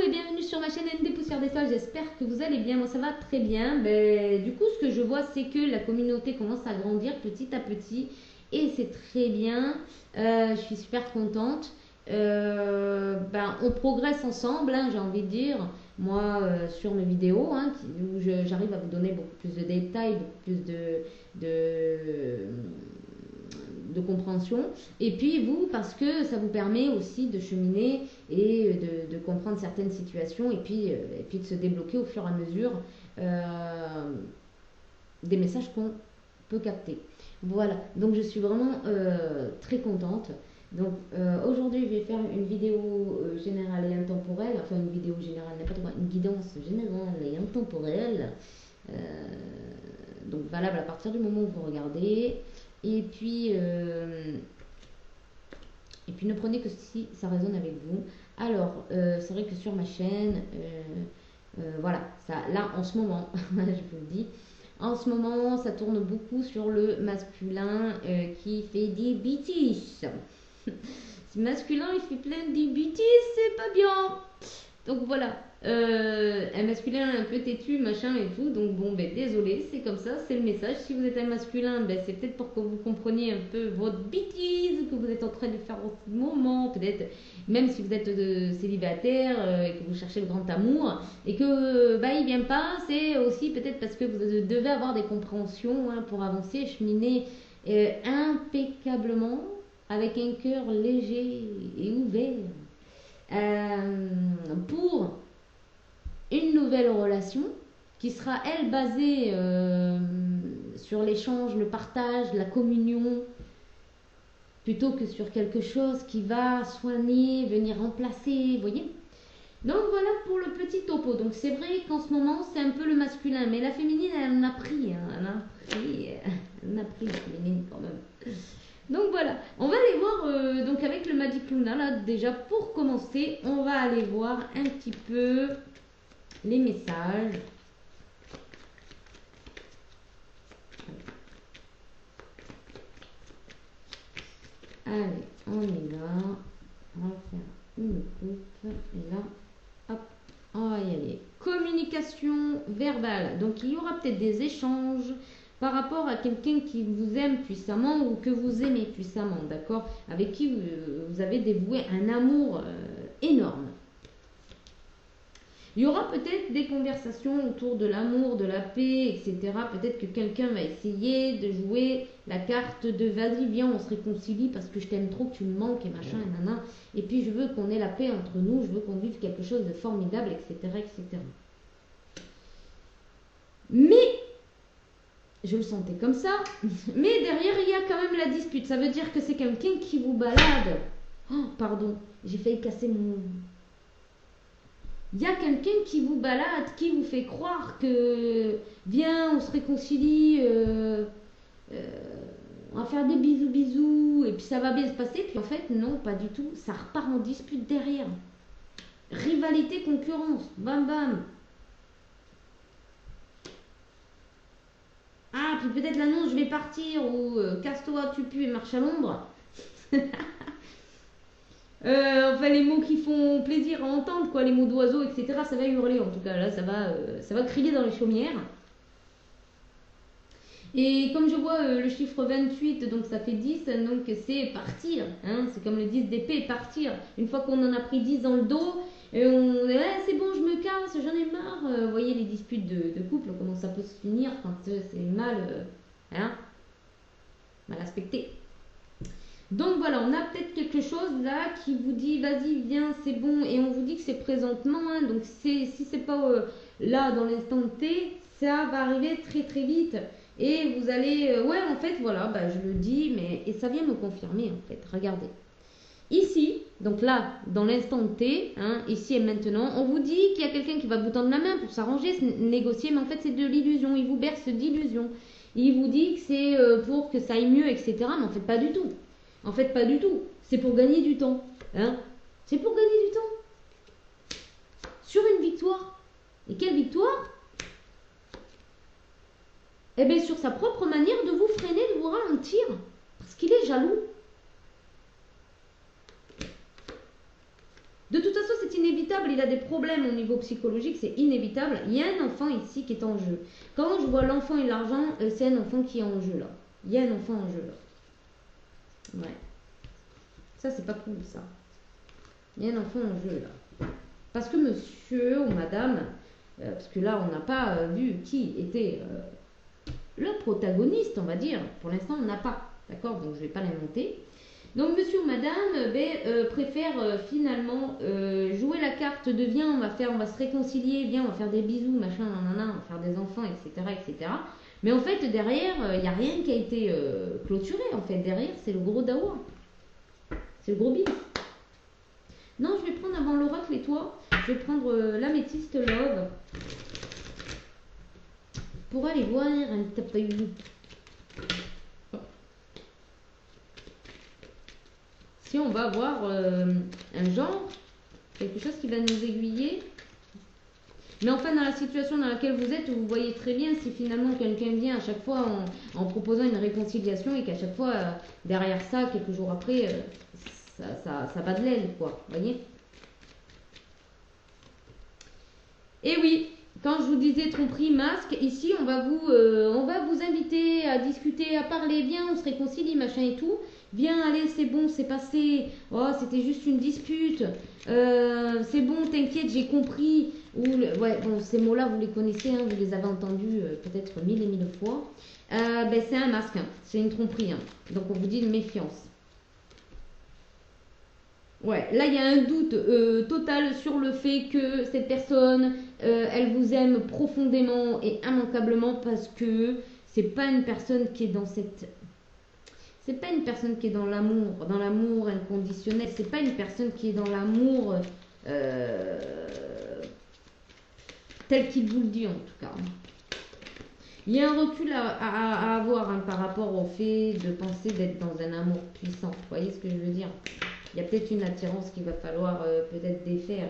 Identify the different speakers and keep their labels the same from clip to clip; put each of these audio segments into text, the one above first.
Speaker 1: et bienvenue sur ma chaîne ND Poussière d'Étoiles, j'espère que vous allez bien, moi ça va très bien. Ben, du coup ce que je vois c'est que la communauté commence à grandir petit à petit et c'est très bien, je suis super contente. On progresse ensemble, hein, j'ai envie de dire, moi sur mes vidéos, hein, où j'arrive à vous donner beaucoup plus de détails, beaucoup plus de de compréhension, et puis vous parce que ça vous permet aussi de cheminer et de comprendre certaines situations et puis de se débloquer au fur et à mesure des messages qu'on peut capter. Voilà, donc je suis vraiment très contente. Donc aujourd'hui je vais faire une vidéo générale et intemporelle, enfin une vidéo générale, n'importe quoi, une guidance générale et intemporelle, euh, donc valable à partir du moment où vous regardez. Et puis ne prenez que si ça résonne avec vous. Alors, c'est vrai que sur ma chaîne, voilà, ça, là en ce moment, je vous le dis, en ce moment, ça tourne beaucoup sur le masculin qui fait des bêtises. Ce masculin, il fait plein de bêtises, c'est pas bien. Donc voilà, un masculin un peu têtu, machin et tout. Donc bon, ben désolé, c'est comme ça, c'est le message. Si vous êtes un masculin, ben c'est peut-être pour que vous compreniez un peu votre bêtise que vous êtes en train de faire en ce moment. Peut-être même si vous êtes célibataire et que vous cherchez le grand amour et que bah il vient pas, c'est aussi peut-être parce que vous devez avoir des compréhensions hein, pour avancer, cheminer impeccablement avec un cœur léger et ouvert pour une nouvelle relation qui sera elle basée sur l'échange, le partage, la communion plutôt que sur quelque chose qui va soigner, venir remplacer, vous voyez. Donc voilà pour le petit topo. Donc c'est vrai qu'en ce moment c'est un peu le masculin, mais la féminine elle en a pris, hein, elle en a pris la féminine quand même. Donc voilà, on va aller voir donc avec le Magic Luna là déjà pour commencer, on va aller voir un petit peu les messages. Allez, on est là, on va faire une coupe et là, hop, on va y aller. Communication verbale, donc il y aura peut-être des échanges par rapport à quelqu'un qui vous aime puissamment ou que vous aimez puissamment, d'accord, avec qui vous avez dévoué un amour énorme. Il y aura peut-être des conversations autour de l'amour, de la paix, etc. Peut-être que quelqu'un va essayer de jouer la carte de vas-y, viens, on se réconcilie parce que je t'aime trop, que tu me manques et machin et nana. Et puis je veux qu'on ait la paix entre nous, je veux qu'on vive quelque chose de formidable, etc. etc. Mais je le sentais comme ça. Mais derrière, il y a quand même la dispute. Ça veut dire que c'est quelqu'un qui vous balade. Oh, pardon, j'ai failli casser mon... Il y a quelqu'un qui vous balade, qui vous fait croire que viens, on se réconcilie, on va faire des bisous bisous, et puis ça va bien se passer. Puis en fait, non, pas du tout. Ça repart en dispute derrière. Rivalité, concurrence, bam bam. Ah, puis peut-être l'annonce, je vais partir, ou casse-toi, tu pues et marche à l'ombre. Enfin, les mots qui font plaisir à entendre, quoi, les mots d'oiseaux, etc. Ça va hurler en tout cas, là, ça va crier dans les chaumières. Et comme je vois le chiffre 28, donc ça fait 10, donc c'est partir. Hein, c'est comme le 10 d'épée, partir. Une fois qu'on en a pris 10 dans le dos, on est c'est bon, je me casse, j'en ai marre. Vous voyez les disputes de couple, comment ça peut se finir quand c'est mal, hein, mal aspecté. Donc voilà, on a peut-être quelque chose là qui vous dit vas-y viens c'est bon et on vous dit que c'est présentement hein, donc si c'est pas là dans l'instant T, ça va arriver très très vite et vous allez ouais en fait voilà bah, je le dis mais et ça vient me confirmer en fait, regardez. Ici, donc là, dans l'instant T, hein, ici et maintenant, on vous dit qu'il y a quelqu'un qui va vous tendre la main pour s'arranger, négocier, mais en fait c'est de l'illusion, il vous berce d'illusion. Il vous dit que c'est pour que ça aille mieux, etc. Mais en fait pas du tout. En fait, pas du tout. C'est pour gagner du temps. Hein, c'est pour gagner du temps. Sur une victoire. Et quelle victoire? Eh bien, sur sa propre manière de vous freiner, de vous ralentir. Parce qu'il est jaloux. De toute façon, cette inévitable, il a des problèmes au niveau psychologique, c'est inévitable. Il y a un enfant ici qui est en jeu. Quand je vois l'enfant et l'argent, c'est un enfant qui est en jeu là. Il y a un enfant en jeu là. Ouais. Ça, c'est pas cool ça. Il y a un enfant en jeu là. Parce que monsieur ou madame, parce que là, on n'a pas vu qui était le protagoniste, on va dire. Pour l'instant, on n'a pas. D'accord? Donc, je ne vais pas l'inventer. Donc, monsieur ou madame préfère finalement jouer la carte de viens, on va se réconcilier, viens, on va faire des bisous, machin, nanana, on va faire des enfants, etc. etc. Mais en fait, derrière, il n'y a rien qui a été clôturé. En fait, derrière, c'est le gros dawa. C'est le gros bif. Non, je vais prendre avant l'oracle et toi, je vais prendre l'améthyste love pour aller voir un tapis. Si on va avoir un genre, quelque chose qui va nous aiguiller. Mais enfin, dans la situation dans laquelle vous êtes, vous voyez très bien si finalement quelqu'un vient à chaque fois en proposant une réconciliation et qu'à chaque fois, derrière ça, quelques jours après, ça bat de l'aile, quoi. Vous voyez? Et oui, quand je vous disais tromperie, masque, ici, on va vous inviter à discuter, à parler. Viens, on se réconcilie, machin et tout. Viens, allez, c'est bon, c'est passé. Oh, c'était juste une dispute. C'est bon, t'inquiète, j'ai compris. Ouais, bon, ces mots-là, vous les connaissez, hein, vous les avez entendus peut-être 1000 et 1000 fois. C'est un masque, hein, c'est une tromperie. Hein. Donc, on vous dit de méfiance. Ouais, là, il y a un doute total sur le fait que cette personne, elle vous aime profondément et immanquablement parce que c'est pas une personne qui est dans cette... C'est pas une personne qui est dans l'amour inconditionnel. C'est pas une personne qui est dans l'amour tel qu'il vous le dit en tout cas. Il y a un recul à avoir hein, par rapport au fait de penser d'être dans un amour puissant. Vous voyez ce que je veux dire? Il y a peut-être une attirance qu'il va falloir peut-être défaire.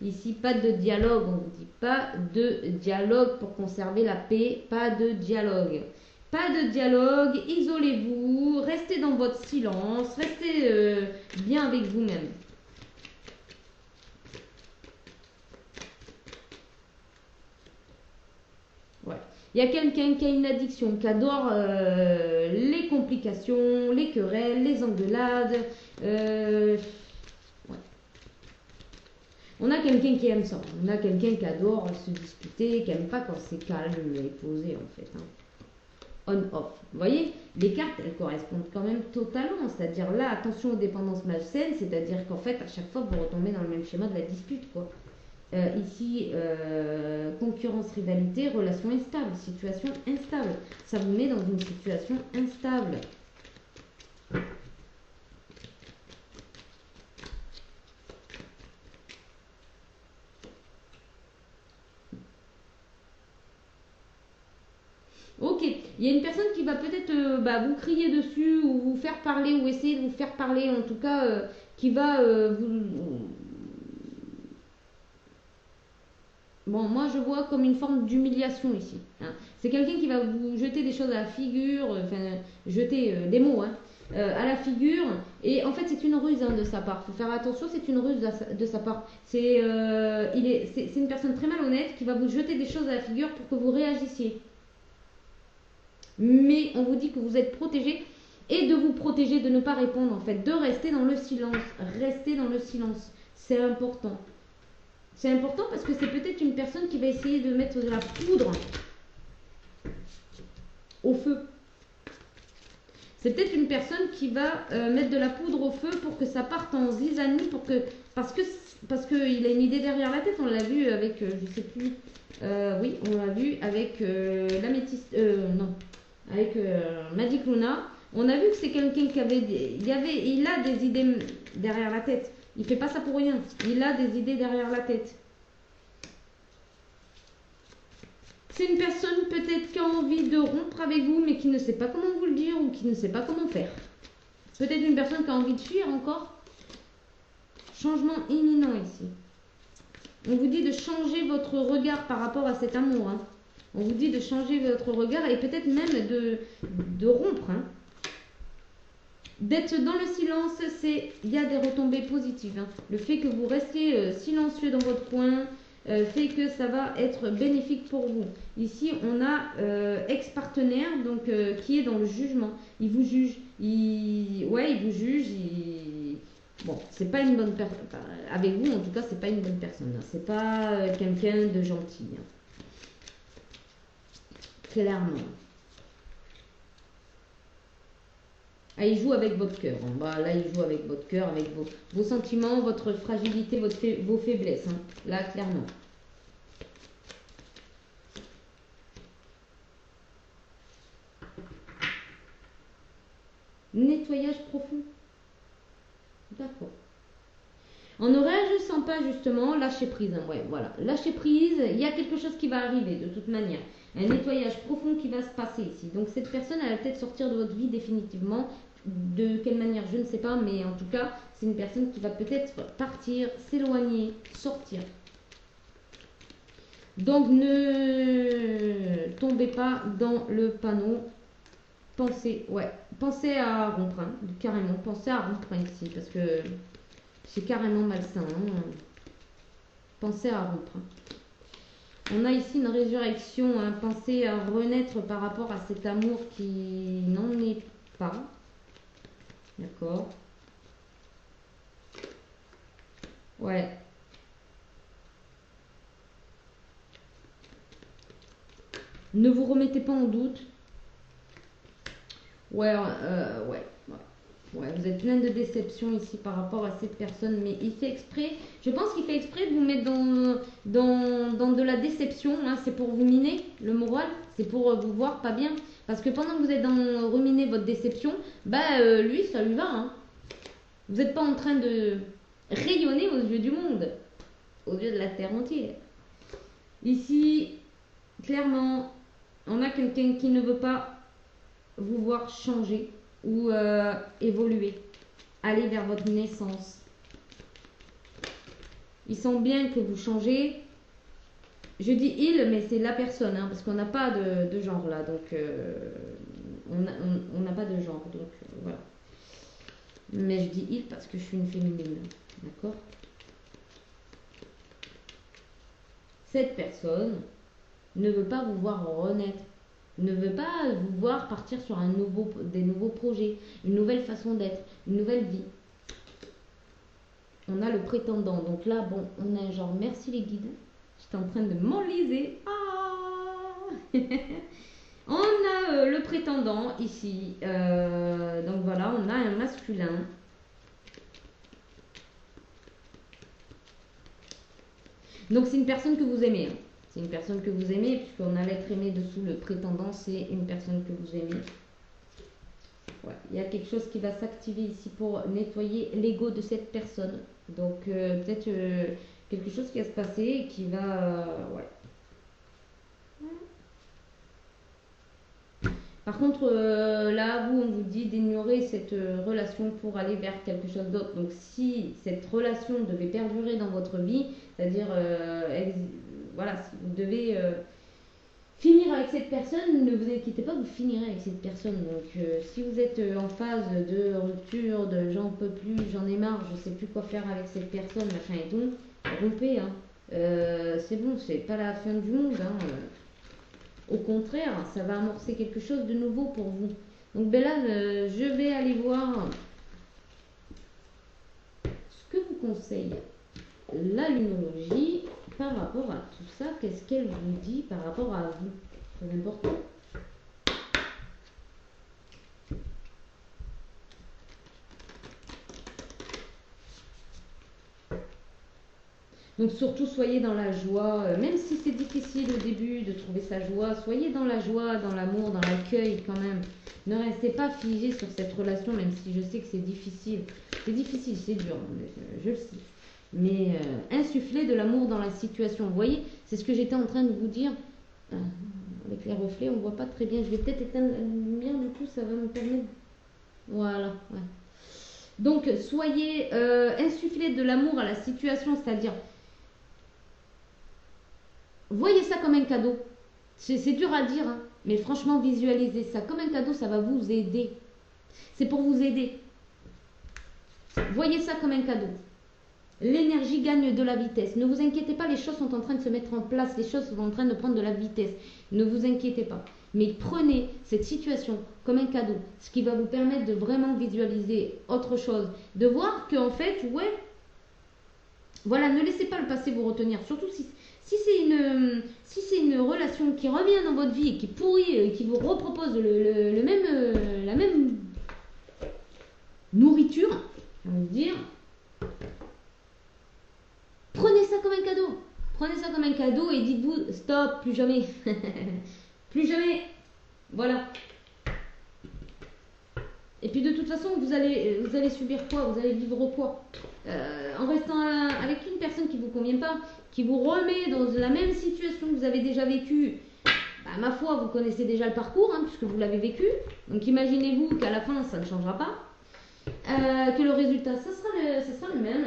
Speaker 1: Ici, pas de dialogue, on vous dit pas de dialogue pour conserver la paix, pas de dialogue. Pas de dialogue, isolez-vous, restez dans votre silence, restez bien avec vous-même. Ouais. Il y a quelqu'un qui a une addiction, qui adore les complications, les querelles, les engueulades. Ouais. On a quelqu'un qui aime ça. On a quelqu'un qui adore se disputer, qui n'aime pas quand c'est calme et posé en fait. Hein. On-off. Vous voyez, les cartes, elles correspondent quand même totalement. C'est-à-dire là, attention aux dépendances malsaines, c'est-à-dire qu'en fait, à chaque fois, vous retombez dans le même schéma de la dispute, quoi. Ici, concurrence, rivalité, relation instable, situation instable. Ça vous met dans une situation instable. Ok, il y a une personne qui va peut-être vous crier dessus ou vous faire parler ou essayer de vous faire parler, en tout cas, qui va vous... Bon, moi je vois comme une forme d'humiliation ici. Hein. C'est quelqu'un qui va vous jeter des choses à la figure, enfin, jeter des mots à la figure. Et en fait, c'est une ruse hein, de sa part. Il faut faire attention, c'est une ruse de sa part. C'est une personne très malhonnête qui va vous jeter des choses à la figure pour que vous réagissiez. Mais on vous dit que vous êtes protégé et de vous protéger, de ne pas répondre en fait, de rester dans le silence. Rester dans le silence, c'est important. C'est important parce que c'est peut-être une personne qui va essayer de mettre de la poudre au feu. C'est peut-être une personne qui va mettre de la poudre au feu pour que ça parte en zizanie, parce qu'il a une idée derrière la tête. On l'a vu avec, je sais plus, oui, on l'a vu avec l'améthyste, non, avec Magic Luna. On a vu que c'est quelqu'un qui avait, il a des idées derrière la tête. Il fait pas ça pour rien. Il a des idées derrière la tête. C'est une personne peut-être qui a envie de rompre avec vous, mais qui ne sait pas comment vous le dire ou qui ne sait pas comment faire. Peut-être une personne qui a envie de fuir encore. Changement imminent ici. On vous dit de changer votre regard par rapport à cet amour. Hein. On vous dit de changer votre regard et peut-être même de rompre. Hein. D'être dans le silence, il y a des retombées positives. Hein. Le fait que vous restiez silencieux dans votre coin fait que ça va être bénéfique pour vous. Ici, on a ex-partenaire donc qui est dans le jugement. Il vous juge. Il vous juge. Bon, c'est pas une bonne personne. Avec vous, en tout cas, c'est pas une bonne personne. Hein. C'est pas quelqu'un de gentil. Hein. Clairement. Ah, il joue avec votre cœur. Hein. Bah, là, il joue avec votre cœur, avec vos sentiments, votre fragilité, vos faiblesses. Hein. Là, clairement. Nettoyage profond. D'accord. En ne réagissant pas, justement, lâcher prise. Hein. Ouais, voilà. Lâcher prise, il y a quelque chose qui va arriver, de toute manière. Un nettoyage profond qui va se passer ici. Donc, cette personne, elle va peut-être sortir de votre vie définitivement. De quelle manière, je ne sais pas, mais en tout cas, c'est une personne qui va peut-être partir, s'éloigner, sortir. Donc, ne tombez pas dans le panneau. Pensez à rompre, hein, carrément. Pensez à rompre ici, parce que c'est carrément malsain. Hein. Pensez à rompre. Hein. On a ici une résurrection. Hein. Pensez à renaître par rapport à cet amour qui n'en est pas. D'accord. Ouais. Ne vous remettez pas en doute. Ouais. Ouais, vous êtes plein de déception ici par rapport à cette personne, mais il fait exprès, je pense qu'il fait exprès de vous mettre dans de la déception, hein. C'est pour vous miner le moral, c'est pour vous voir pas bien, parce que pendant que vous êtes dans ruminer votre déception, lui ça lui va, hein. Vous n'êtes pas en train de rayonner aux yeux du monde, aux yeux de la terre entière. Ici, clairement, on a quelqu'un qui ne veut pas vous voir changer ou évoluer, aller vers votre naissance. Il sent bien que vous changez. Je dis il, mais c'est la personne, hein, parce qu'on n'a pas de genre là, donc on n'a pas de genre, donc voilà. Mais je dis il parce que je suis une féminine, d'accord? Cette personne ne veut pas vous voir renaître, ne veut pas vous voir partir sur des nouveaux projets, une nouvelle façon d'être, une nouvelle vie. On a le prétendant. Donc là, bon, on a genre merci les guides. J'étais en train de m'enliser. Ah on a le prétendant ici. Donc voilà, on a un masculin. Donc c'est une personne que vous aimez. Hein. C'est une personne que vous aimez, puisqu'on a l'être aimé dessous le prétendant, c'est une personne que vous aimez. Ouais, il y a quelque chose qui va s'activer ici pour nettoyer l'ego de cette personne. Donc peut-être quelque chose qui va se passer et qui va... ouais. Par contre, là, on vous dit d'ignorer cette relation pour aller vers quelque chose d'autre. Donc si cette relation devait perdurer dans votre vie, c'est-à-dire, voilà, si vous devez... finir avec cette personne, ne vous inquiétez pas, vous finirez avec cette personne. Donc si vous êtes en phase de rupture, de j'en peux plus, j'en ai marre, je sais plus quoi faire avec cette personne, machin et tout, rompez. Hein. C'est bon, c'est pas la fin du monde. Hein. Au contraire, ça va amorcer quelque chose de nouveau pour vous. Donc ben là, je vais aller voir ce que vous conseille la lunologie par rapport à tout ça. Qu'est-ce qu'elle vous dit par rapport à vous? Très important. Donc surtout, soyez dans la joie, même si c'est difficile au début de trouver sa joie, soyez dans la joie, dans l'amour, dans l'accueil quand même. Ne restez pas figé sur cette relation, même si je sais que c'est difficile. C'est difficile, c'est dur, je le sais. Mais insuffler de l'amour dans la situation. Vous voyez, c'est ce que j'étais en train de vous dire. Avec les reflets, on ne voit pas très bien. Je vais peut-être éteindre la lumière, du coup, ça va me permettre... Voilà, ouais. Donc, soyez insufflés de l'amour à la situation, c'est-à-dire... Voyez ça comme un cadeau. C'est dur à dire, hein, mais franchement, visualisez ça comme un cadeau, ça va vous aider. C'est pour vous aider. Voyez ça comme un cadeau. L'énergie gagne de la vitesse. Ne vous inquiétez pas, les choses sont en train de se mettre en place. Les choses sont en train de prendre de la vitesse. Ne vous inquiétez pas. Mais prenez cette situation comme un cadeau. Ce qui va vous permettre de vraiment visualiser autre chose. De voir qu'en fait, ouais, voilà, ne laissez pas le passé vous retenir. Surtout si c'est une relation qui revient dans votre vie, qui est pourrie, qui vous repropose la même nourriture, on va dire, prenez ça comme un cadeau. Prenez ça comme un cadeau et dites-vous, stop, plus jamais. Plus jamais. Voilà. Et puis de toute façon, vous allez subir quoi? Vous allez vivre quoi? En restant avec une personne qui ne vous convient pas, qui vous remet dans la même situation que vous avez déjà vécue, bah, ma foi, vous connaissez déjà le parcours, hein, puisque vous l'avez vécu. Donc imaginez-vous qu'à la fin, ça ne changera pas. Que le résultat, ça sera le même.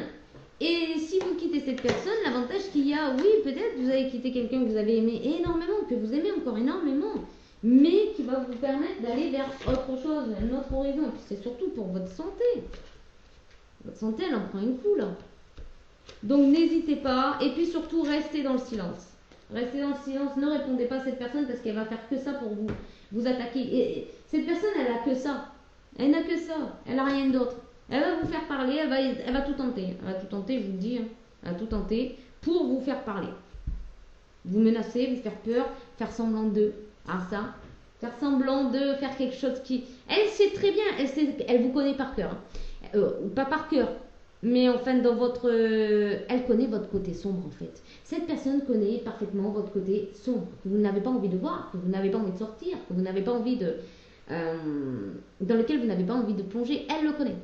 Speaker 1: Et si vous quittez cette personne, l'avantage qu'il y a, oui, peut-être vous avez quitté quelqu'un que vous avez aimé énormément, que vous aimez encore énormément, mais qui va vous permettre d'aller vers autre chose, un autre horizon. Et puis c'est surtout pour votre santé. Votre santé, elle en prend une coup, là. Donc n'hésitez pas. Et puis surtout, restez dans le silence. Restez dans le silence, ne répondez pas à cette personne parce qu'elle va faire que ça pour vous attaquer. Et cette personne, elle a que ça. Elle n'a que ça. Elle n'a rien d'autre. Elle va vous faire parler, elle va tout tenter. Elle va tout tenter, je vous le dis. Hein. Elle va tout tenter pour vous faire parler. Vous menacer, vous faire peur, faire semblant de. Ah ça. Faire semblant de faire quelque chose qui... Elle sait très bien, elle vous connaît par cœur. Pas par cœur, mais enfin dans votre... elle connaît votre côté sombre en fait. Cette personne connaît parfaitement votre côté sombre, que vous n'avez pas envie de voir, que vous n'avez pas envie de sortir, que vous n'avez pas envie de... dans lequel vous n'avez pas envie de plonger. Elle le connaît.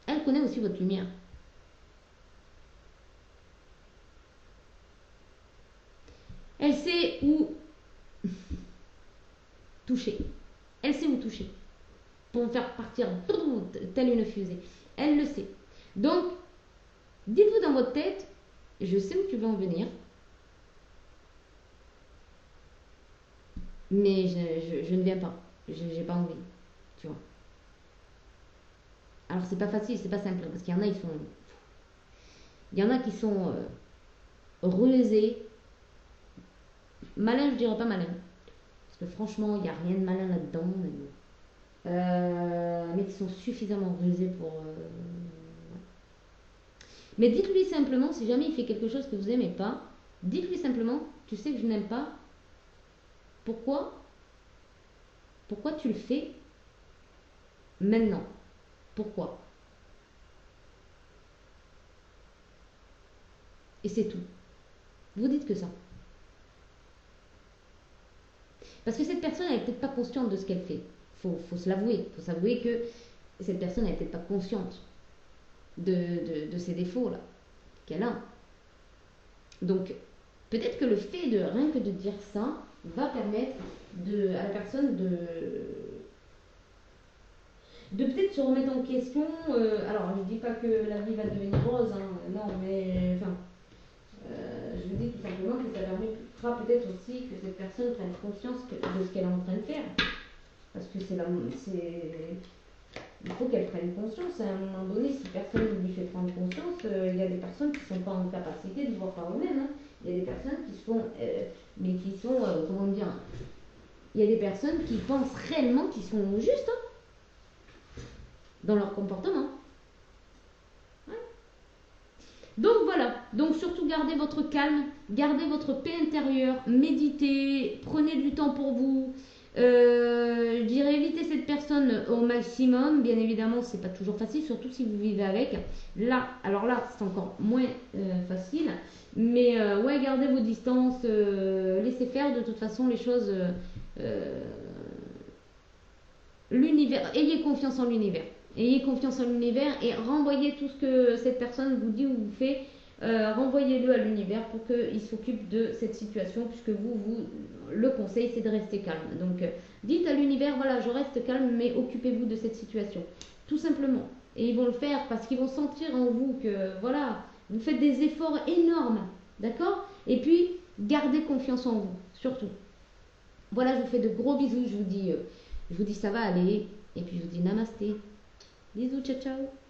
Speaker 1: Elle connaît aussi votre lumière. Elle sait où toucher. Elle sait où toucher. Pour vous faire partir telle une fusée. Elle le sait. Donc, dites-vous dans votre tête, je sais où tu veux en venir. Mais je ne viens pas. J'ai pas envie. Tu vois. Alors c'est pas facile, c'est pas simple. Parce qu'il y en a, il y en a qui sont rusés. Malin, je dirais pas malin. Parce que franchement, il n'y a rien de malin là-dedans. Mais qui sont suffisamment rusés pour... Mais dites-lui simplement, si jamais il fait quelque chose que vous n'aimez pas, dites-lui simplement, tu sais que je n'aime pas. Pourquoi tu le fais maintenant? Pourquoi? Et c'est tout. Vous dites que ça. Parce que cette personne, elle n'est peut-être pas consciente de ce qu'elle fait. Faut se l'avouer. Il faut s'avouer que cette personne, elle n'est peut-être pas consciente de ces défauts-là qu'elle a. Donc, peut-être que le fait de rien que de dire ça va permettre à la personne de peut-être se remettre en question. Alors, je ne dis pas que la vie va devenir rose, hein, non, mais enfin, je vous dis tout simplement que ça permettra peut-être aussi que cette personne prenne conscience de ce qu'elle est en train de faire. Parce que il faut qu'elle prenne conscience. À un moment donné, si personne ne lui fait prendre conscience, il y a des personnes qui ne sont pas en capacité de voir par eux-mêmes. Hein. Il y a des personnes qui sont, comment dire, il y a des personnes qui pensent réellement qu'ils sont justes hein, dans leur comportement. Ouais. Donc voilà, donc surtout gardez votre calme, gardez votre paix intérieure, méditez, prenez du temps pour vous. Je dirais éviter cette personne au maximum. Bien évidemment, c'est pas toujours facile, surtout si vous vivez avec. Là, alors là, c'est encore moins facile. Mais ouais, gardez vos distances, laissez faire de toute façon les choses. L'univers, ayez confiance en l'univers. Ayez confiance en l'univers et renvoyez tout ce que cette personne vous dit ou vous fait. Renvoyez-le à l'univers pour qu'il s'occupe de cette situation, puisque le conseil c'est de rester calme. Donc dites à l'univers, voilà, je reste calme, mais occupez-vous de cette situation, tout simplement. Et ils vont le faire parce qu'ils vont sentir en vous que voilà, vous faites des efforts énormes, d'accord? Et puis gardez confiance en vous, surtout. Voilà, je vous fais de gros bisous, je vous dis ça va aller, et puis je vous dis namasté. Bisous, ciao ciao.